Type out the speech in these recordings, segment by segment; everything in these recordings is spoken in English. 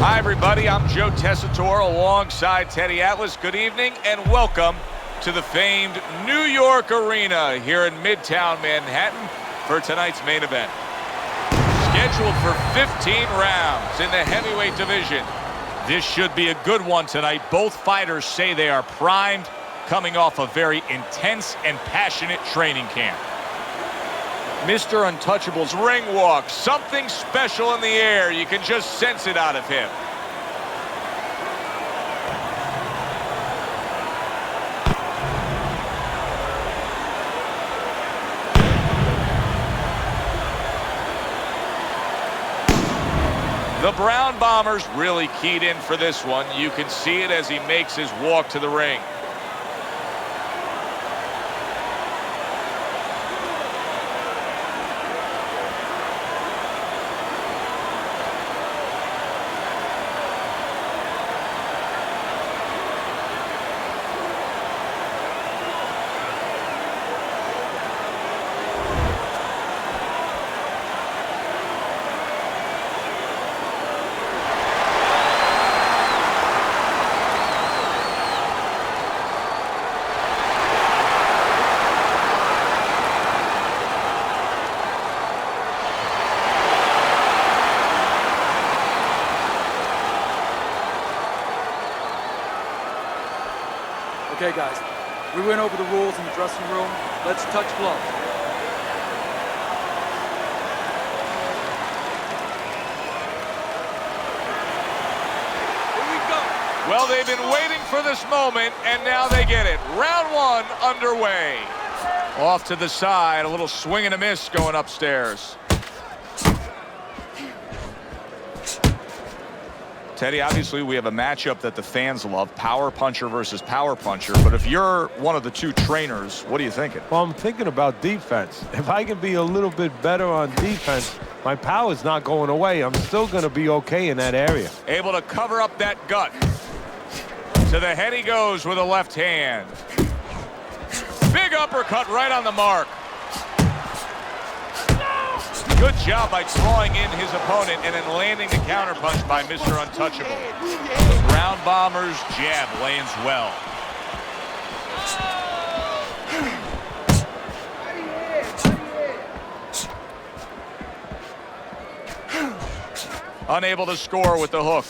Hi, everybody. I'm Joe Tessitore alongside Teddy Atlas. Good evening and welcome to the famed New York Arena here in Midtown Manhattan for tonight's main event. Scheduled for 15 rounds in the heavyweight division. This should be a good one tonight. Both fighters say they are primed, coming off a very intense and passionate training camp. Mr. Untouchable's ring walk, something special in the air. You can just sense it out of him. The Brown Bombers really keyed in for this one. You can see it as he makes his walk to the ring. Okay, guys, we went over the rules in the dressing room. Let's touch gloves. Here we go. Well, they've been waiting for this moment, and now they get it. Round one underway. Off to the side, a little swing and a miss going upstairs. Teddy, obviously we have a matchup that the fans love, power puncher versus power puncher. But if you're one of the two trainers, what are you thinking? Well, I'm thinking about defense. If I can be a little bit better on defense, my power's not going away. I'm still going to be okay in that area. Able to cover up that gut. To the head he goes with a left hand. Big uppercut right on the mark. Good job by drawing in his opponent and then landing the counterpunch by Mr. Untouchable. The Brown Bombers' jab lands well. Unable to score with the hook.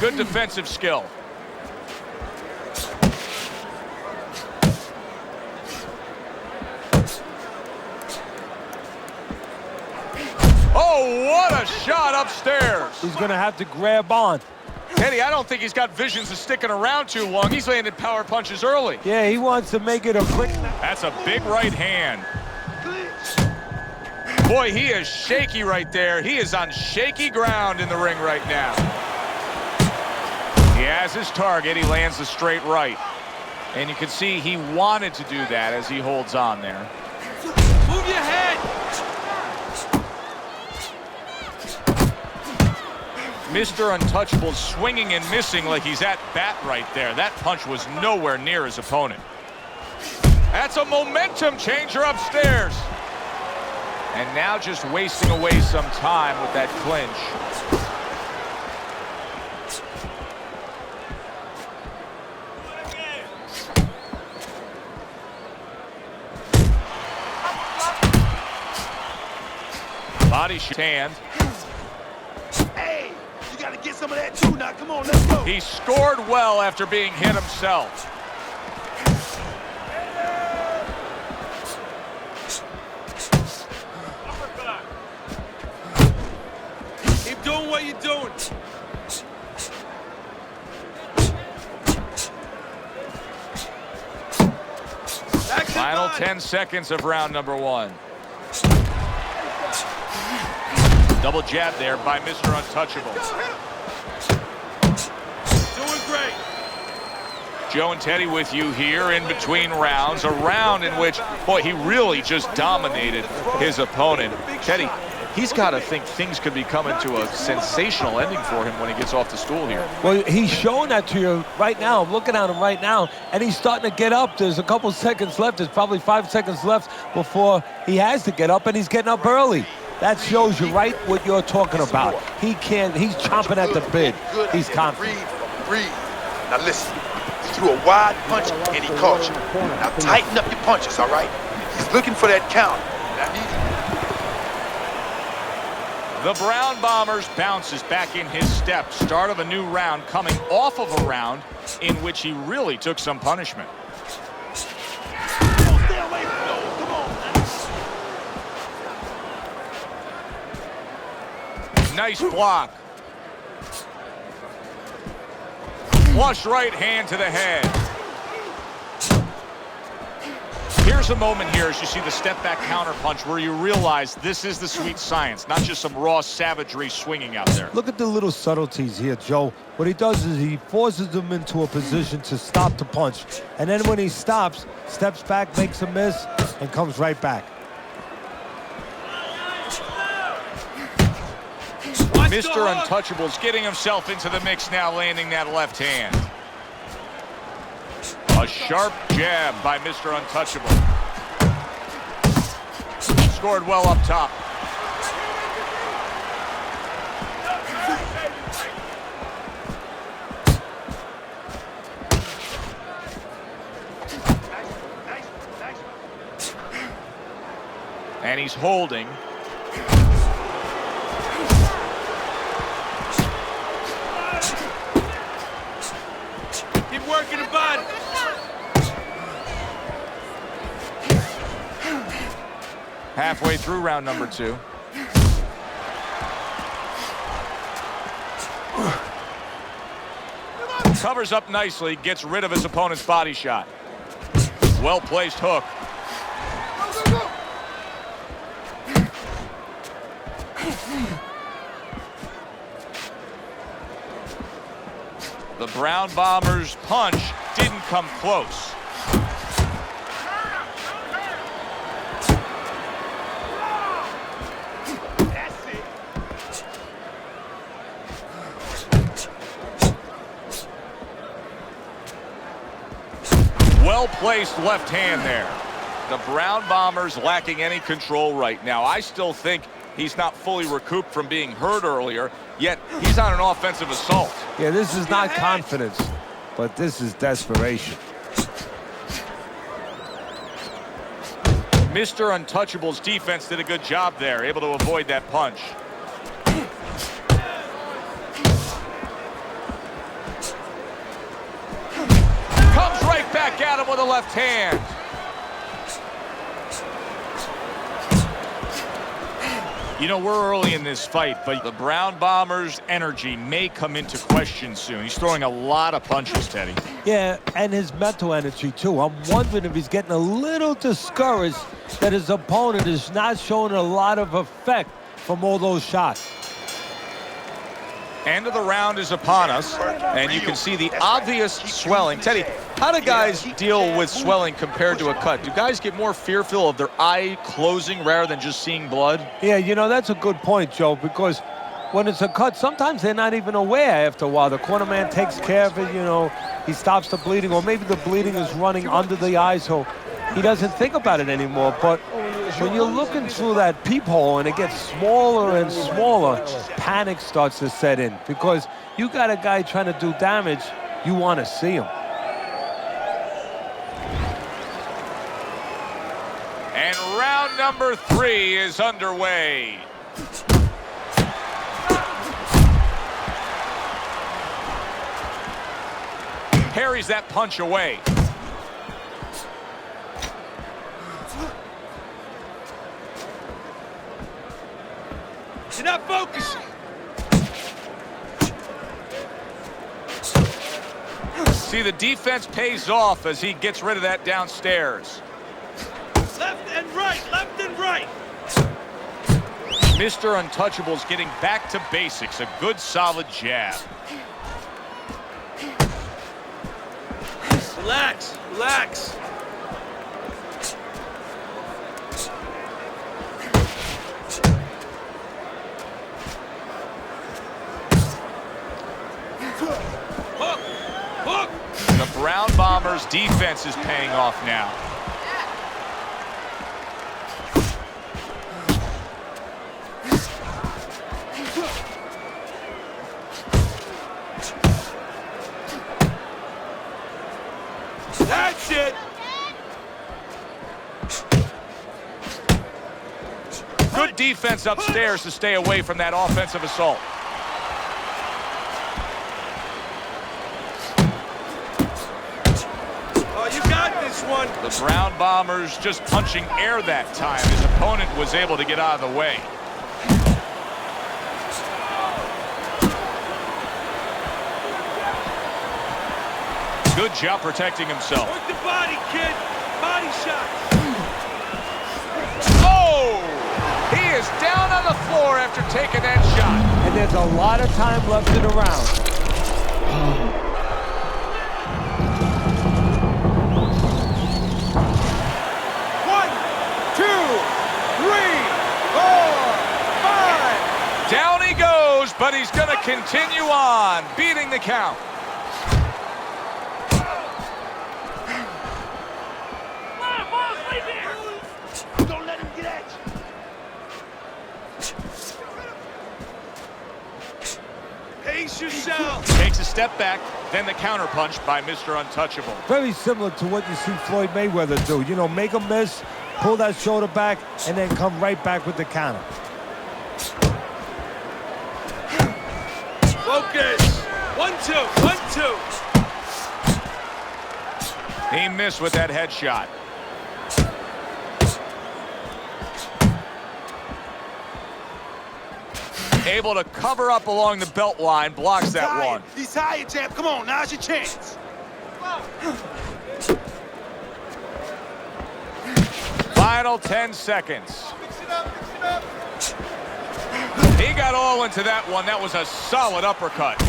Good defensive skill. Oh, what a shot upstairs. He's going to have to grab on. Teddy, I don't think he's got visions of sticking around too long. He's landed power punches early. Yeah, he wants to make it a quick... That's a big right hand. Boy, he is shaky right there. He is on shaky ground in the ring right now. He has his target. He lands the straight right. And you can see he wanted to do that as he holds on there. Move your head! Mr. Untouchable swinging and missing like he's at bat right there. That punch was nowhere near his opponent. That's a momentum changer upstairs. And now just wasting away some time with that clinch. Body hand. Hey, you gotta get some of that too now. Come on, let's go. He scored well after being hit himself. Keep doing what you're doing. Final 10 seconds of round number one. Double jab there by Mr. Untouchable. Doing great. Joe and Teddy with you here in between rounds. A round in which, boy, he really just dominated his opponent. Teddy, he's got to think things could be coming to a sensational ending for him when he gets off the stool here. Well, he's showing that to you right now. I'm looking at him right now, and he's starting to get up. There's a couple seconds left. There's probably 5 seconds left before he has to get up, and he's getting up early. That shows you right what you're talking about. He's chomping at the bit. He's confident. Breathe. Now listen, he threw a wide punch and he caught you. Now tighten up your punches, all right? He's looking for that count. I need The Brown Bombers bounces back in his step. Start of a new round coming off of a round in which he really took some punishment. Stay away from those. Come on, man. Nice block. Flush right hand to the head. Here's a moment here as you see the step back counter punch where you realize this is the sweet science, not just some raw savagery swinging out there. Look at the little subtleties here, Joe. What he does is he forces them into a position to stop the punch. And then when he stops, steps back, makes a miss, and comes right back. Mr. Untouchable's getting himself into the mix now, landing that left hand. A sharp jab by Mr. Untouchable. Scored well up top. And he's holding. Keep working the body. Halfway through round number 2. Covers up nicely, gets rid of his opponent's body shot. Well-placed hook. The Brown Bombers' punch didn't come close. Well-placed left hand there. The Brown Bombers lacking any control right now. I still think he's not fully recouped from being hurt earlier, yet he's on an offensive assault. Yeah, this is not confidence, but this is desperation. Mr. Untouchable's defense did a good job there, able to avoid that punch. Comes right back at him with a left hand. You know, we're early in this fight, but the Brown Bombers' energy may come into question soon. He's throwing a lot of punches, Teddy. Yeah, and his mental energy, too. I'm wondering if he's getting a little discouraged that his opponent is not showing a lot of effect from all those shots. End of the round is upon us, and you can see the obvious swelling. Teddy, how do guys deal with swelling compared to a cut? Do guys get more fearful of their eye closing rather than just seeing blood? Yeah, you know, that's a good point, Joe, because when it's a cut, sometimes they're not even aware after a while. The corner man takes care of it, you know, he stops the bleeding, or maybe the bleeding is running under the eye, so he doesn't think about it anymore. But when you're looking through that peephole and it gets smaller and smaller, panic starts to set in, because you got a guy trying to do damage, you want to see him. And round number 3 is underway. Parries that punch away. You're not focusing. See, the defense pays off as he gets rid of that downstairs. Left and right, left and right. Mr. Untouchable's getting back to basics. A good, solid jab. Relax, relax. The Brown Bombers' defense is paying off now. That's it. Good defense upstairs to stay away from that offensive assault. Oh, you got this one. The Brown Bombers just punching air that time. His opponent was able to get out of the way. Good job protecting himself. Work the body, kid. Body shot. Oh! He is down on the floor after taking that shot. And there's a lot of time left in the round. 1, 2, 3, 4, 5. Down he goes, but he's going to continue on, beating the count. Don't let him get at you. Pace yourself. Takes a step back, then the counterpunch by Mr. Untouchable. Very similar to what you see Floyd Mayweather do. You know, make a miss, pull that shoulder back, and then come right back with the counter. Focus. 1, 2, 1, 2. He missed with that headshot. Able to cover up along the belt line, blocks that one. He's tired, champ. Come on, now's your chance. Final 10 seconds. He got all into that one. That was a solid uppercut.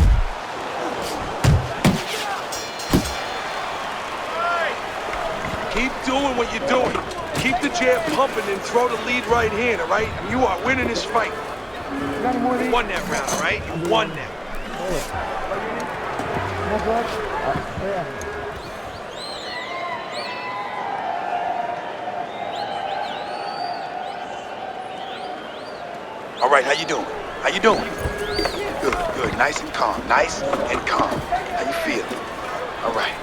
Keep doing what you're doing. Keep the jab pumping and throw the lead right hand, all right? You are winning this fight. You won that round, all right? You won that. All right, how you doing? How you doing? Good, good. Nice and calm. Nice and calm. How you feel? All right.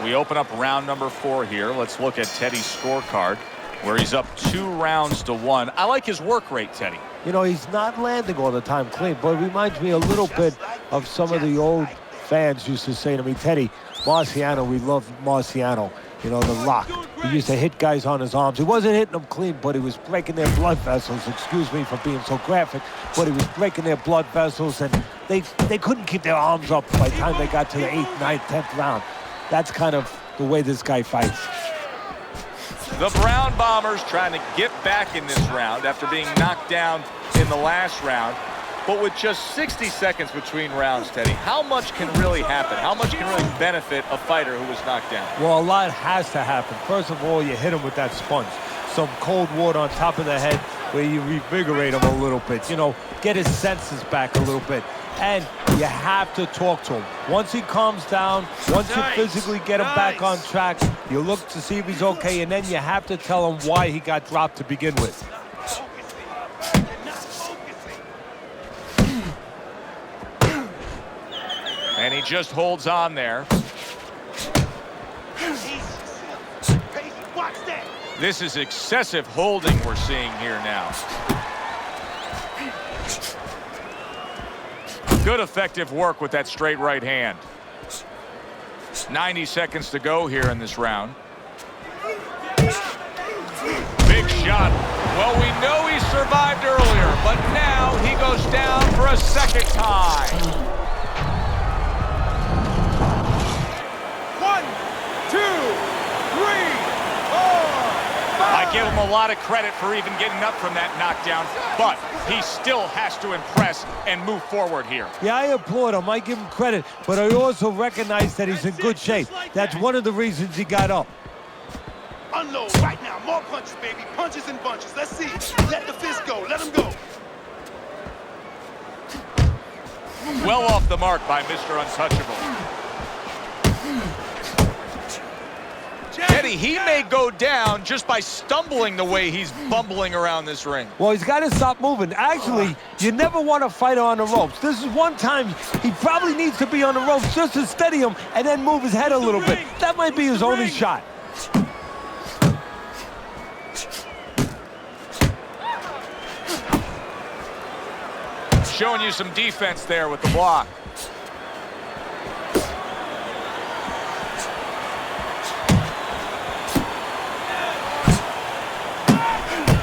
We open up round number 4 here. Let's look at Teddy's scorecard, where he's up 2 rounds to 1. I like his work rate, Teddy. You know, he's not landing all the time clean, but it reminds me a little bit of some of the old fans used to say to me, Teddy, Marciano, we love Marciano. You know, the Rock. He used to hit guys on his arms. He wasn't hitting them clean, but he was breaking their blood vessels. Excuse me for being so graphic, but he was breaking their blood vessels, and they couldn't keep their arms up by the time they got to the 8th, 9th, 10th round. That's kind of the way this guy fights. The Brown Bombers trying to get back in this round after being knocked down in the last round. But with just 60 seconds between rounds, Teddy, how much can really happen? How much can really benefit a fighter who was knocked down? Well, a lot has to happen. First of all, you hit him with that sponge. Some cold water on top of the head where you revigorate him a little bit. You know, get his senses back a little bit. And you have to talk to him. Once he calms down, once you physically get him back on track, you look to see if he's okay, and then you have to tell him why he got dropped to begin with. And he just holds on there. This is excessive holding we're seeing here now. Good effective work with that straight right hand. 90 seconds to go here in this round. Big shot. Well, we know he survived earlier, but now he goes down for a second time. 1, 2, 3, 4, 5. I give him a lot of credit for even getting up from that knockdown, but he still has to impress and move forward here. Yeah, I applaud him. I give him credit, but I also recognize that he's in good shape. That's one of the reasons he got up. Unload right now. More punches, baby. Punches and bunches. Let's see. Let the fist go. Let him go. Well off the mark by Mr. Untouchable. Teddy, he may go down just by stumbling the way he's bumbling around this ring. Well, he's got to stop moving. Actually, you never want to fight on the ropes. This is one time he probably needs to be on the ropes just to steady him and then move his head a little bit. That might be his only shot. Showing you some defense there with the block.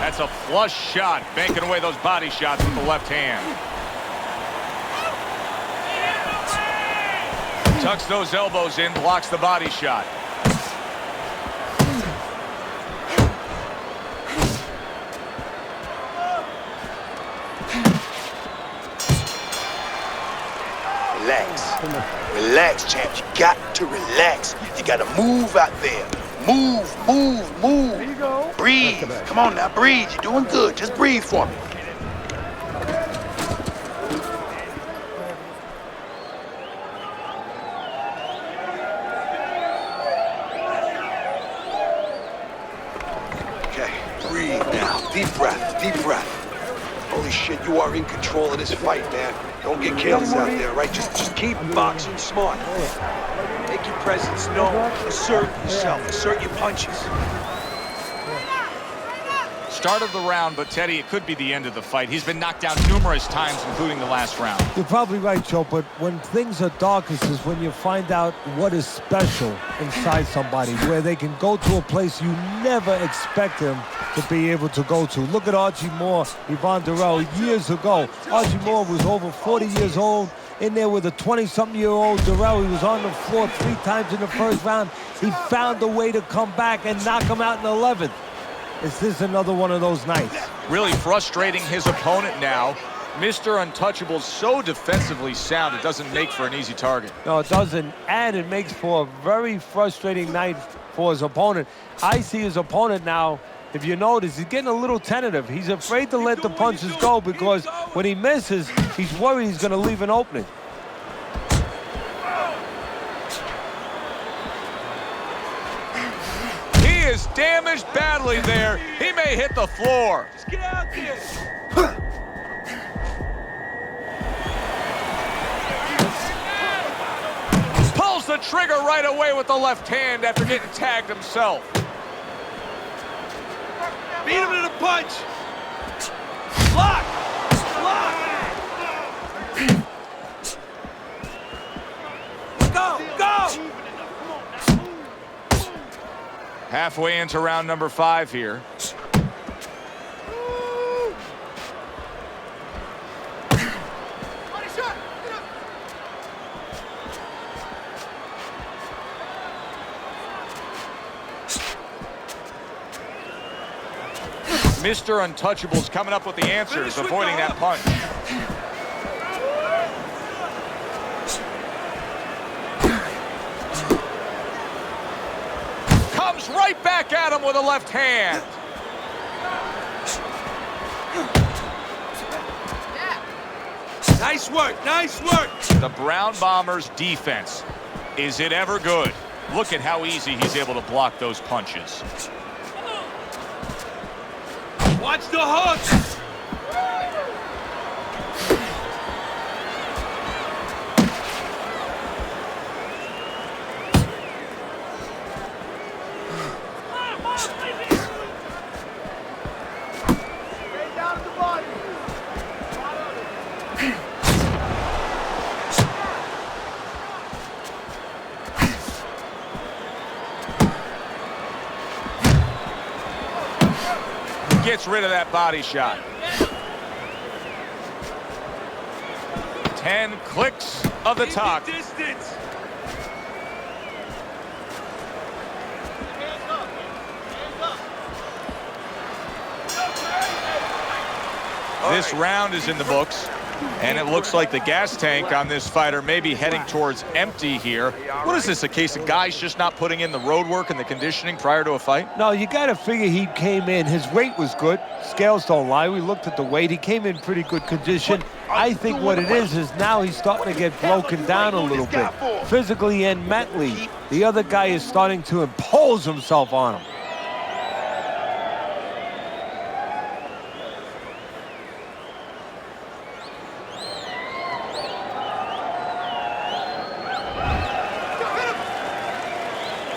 That's a flush shot, banking away those body shots with the left hand. Tucks those elbows in, blocks the body shot. Relax. Relax, champ. You got to relax. You got to move out there. Move, move, move. There you go. Breathe. Come on now, breathe. You're doing good. Just breathe for me. Okay, breathe now. Deep breath, deep breath. Holy shit, you are in control of this fight, man. Don't get careless out there, right? Just keep boxing smart. Make your presence known. Assert yourself. Assert your punches. Start of the round, but Teddy, it could be the end of the fight. He's been knocked down numerous times, including the last round. You're probably right, Joe, but when things are darkest is when you find out what is special inside somebody, where they can go to a place you never expect them to be able to go to. Look at Archie Moore, Yvonne Durrell, years ago. Archie Moore was over 40 years old, in there with a 20-something-year-old Durrell. He was on the floor 3 times in the first round. He found a way to come back and knock him out in the 11th. Is this another one of those nights? Really frustrating his opponent now. Mr. Untouchable's so defensively sound, it doesn't make for an easy target. No, it doesn't, and it makes for a very frustrating night for his opponent. I see his opponent now, if you notice, he's getting a little tentative. He's afraid to let the punches go because when he misses, he's worried he's going to leave an opening. He is damaged badly there. He may hit the floor. Just get out there. Pulls the trigger right away with the left hand after getting tagged himself. Beat him to the punch. Block. Block. Go. Go. Halfway into round number 5 here. Mr. Untouchable's coming up with the answers, avoiding that punch. Comes right back at him with a left hand. Nice work. Nice work. The Brown Bombers' defense. Is it ever good? Look at how easy he's able to block those punches. Watch the hook. Gets rid of that body shot. 10 clicks of the talk. Distance. This round is in the books. And it looks like the gas tank on this fighter may be heading towards empty here. What is this, a case of guys just not putting in the road work and the conditioning prior to a fight? No, you got to figure he came in. His weight was good. Scales don't lie. We looked at the weight. He came in pretty good condition. I think what it is now he's starting to get broken down a little bit, physically and mentally. The other guy is starting to impose himself on him.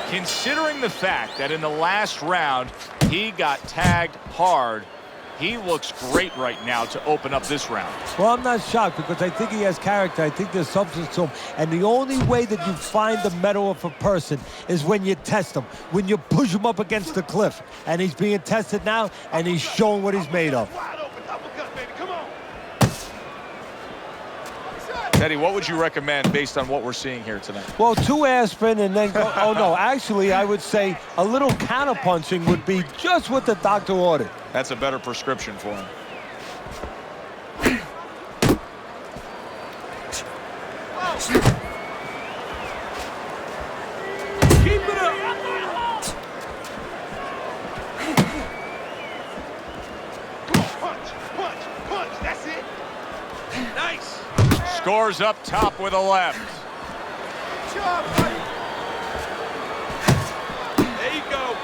Considering the fact that in the last round he got tagged hard, he looks great right now to open up this round. Well, I'm not shocked because I think he has character. I think there's substance to him. And the only way that you find the mettle of a person is when you test him, when you push him up against the cliff. And he's being tested now, and he's showing what he's made of. Teddy, what would you recommend based on what we're seeing here tonight? Well, 2 aspirin and then go, oh no, actually I would say a little counterpunching would be just what the doctor ordered. That's a better prescription for him. Keep it up. Punch, that's it. Nice. Scores up top with a left. There you go.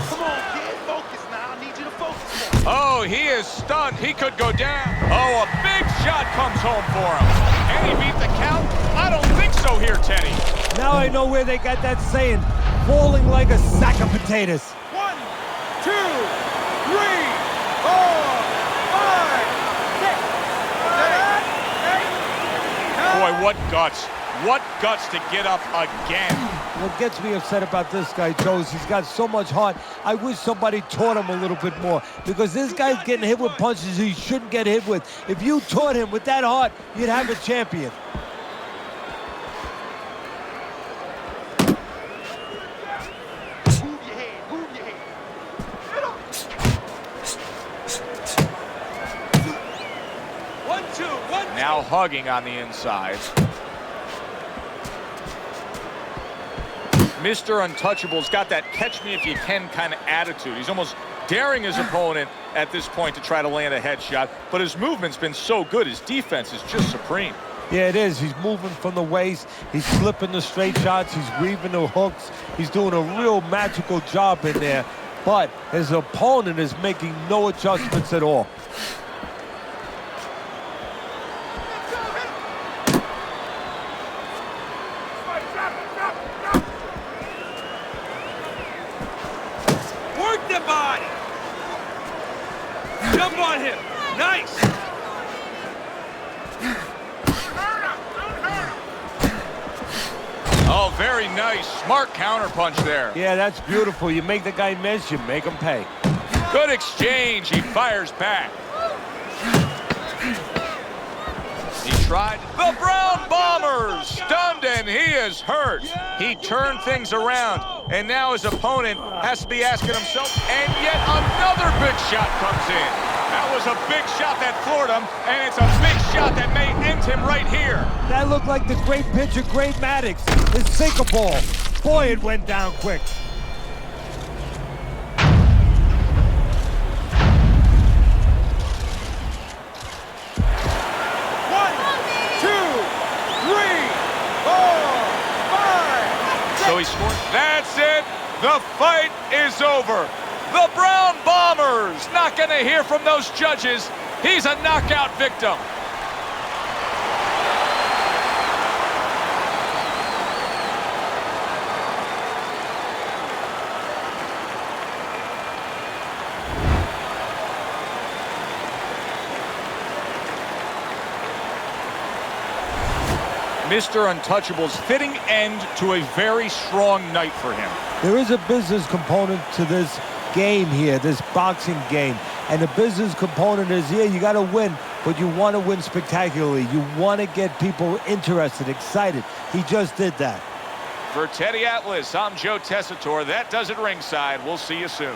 Come on, kid. Focus now. I need you to focus more. Oh, he is stunned. He could go down. Oh, a big shot comes home for him. And he beat the count? I don't think so here, Teddy. Now I know where they got that saying, falling like a sack of potatoes. 1, 2, 3, 4, 5, 6, 7, 8. Boy, what guts. What guts to get up again. What gets me upset about this guy, Joe, is he's got so much heart. I wish somebody taught him a little bit more because this guy's getting hit with punches he shouldn't get hit with. If you taught him with that heart, you'd have a champion. Move your head, move your head. Get up. 1, 2, 1, 2. Now hugging on the inside. Mr. Untouchable's got that catch-me-if-you-can kind of attitude. He's almost daring his opponent at this point to try to land a headshot, but his movement's been so good. His defense is just supreme. Yeah, it is. He's moving from the waist. He's slipping the straight shots. He's weaving the hooks. He's doing a real magical job in there, but his opponent is making no adjustments at all. Work the body. Jump on him. Nice. Oh, very nice. Smart counterpunch there. Yeah, that's beautiful. You make the guy miss, you make him pay. Good exchange. He fires back. He tried. The Brown Bombers stunned and he is hurt. He turned things around and now his opponent has to be asking himself, and yet another big shot comes in. That was a big shot that floored him, and it's a big shot that may end him right here. That looked like the great pitcher, Great Maddox, his sinker ball. Boy, it went down quick. So he scored. That's it. The fight is over. The Brown Bombers not going to hear from those judges. He's a knockout victim. Mr. Untouchable's fitting end to a very strong night for him. There is a business component to this game here, this boxing game. And the business component is, yeah, you got to win, but you want to win spectacularly. You want to get people interested, excited. He just did that. For Teddy Atlas, I'm Joe Tessitore. That does it ringside. We'll see you soon.